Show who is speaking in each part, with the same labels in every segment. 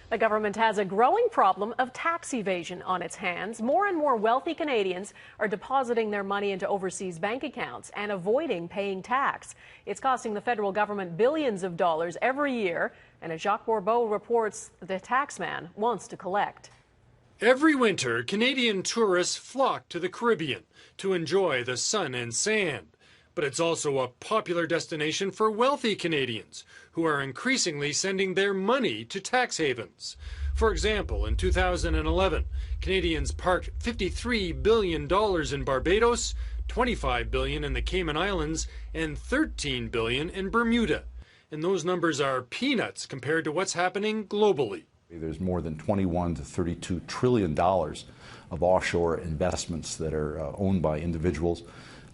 Speaker 1: The government has a growing problem of tax evasion on its hands. More and more wealthy Canadians are depositing their money into overseas bank accounts and avoiding paying tax. It's costing the federal government billions of dollars every year, and as Jacques Bourbeau reports, the taxman wants to collect.
Speaker 2: Every winter, Canadian tourists flock to the Caribbean to enjoy the sun and sand. But it's also a popular destination for wealthy Canadians who are increasingly sending their money to tax havens. For example, in 2011, Canadians parked $53 billion in Barbados, $25 billion in the Cayman Islands, and $13 billion in Bermuda. And those numbers are peanuts compared to what's happening globally.
Speaker 3: There's more than $21 to $32 trillion of offshore investments that are owned by individuals.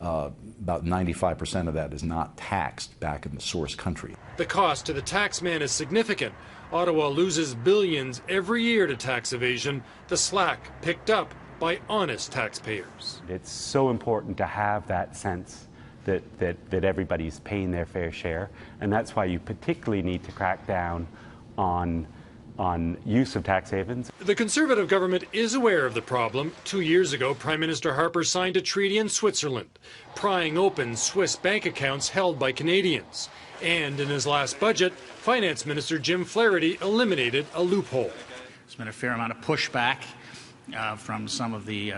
Speaker 3: About 95% of that is not taxed back in the source country.
Speaker 2: The cost to the taxman is significant. Ottawa loses billions every year to tax evasion, the slack picked up by honest taxpayers.
Speaker 4: It's so important to have that sense that everybody's paying their fair share, and that's why you particularly need to crack down on use of tax havens.
Speaker 2: The Conservative government is aware of the problem. 2 years ago, Prime Minister Harper signed a treaty in Switzerland, prying open Swiss bank accounts held by Canadians. And in his last budget, Finance Minister Jim Flaherty eliminated a loophole.
Speaker 5: There's been a fair amount of pushback from some of the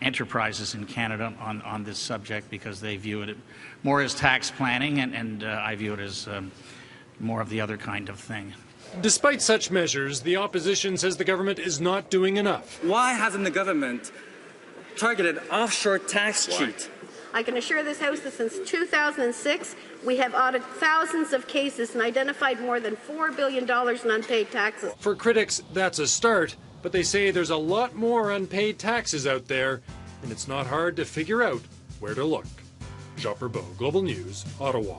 Speaker 5: enterprises in Canada on this subject because they view it more as tax planning, and I view it as more of the other kind of thing.
Speaker 2: Despite such measures, the opposition says the government is not doing enough.
Speaker 6: Why hasn't the government targeted offshore tax cheat?
Speaker 7: I can assure this House that since 2006, we have audited thousands of cases and identified more than $4 billion in unpaid taxes.
Speaker 2: For critics, that's a start, but they say there's a lot more unpaid taxes out there, and it's not hard to figure out where to look. Jacques Bourbeau, Global News, Ottawa.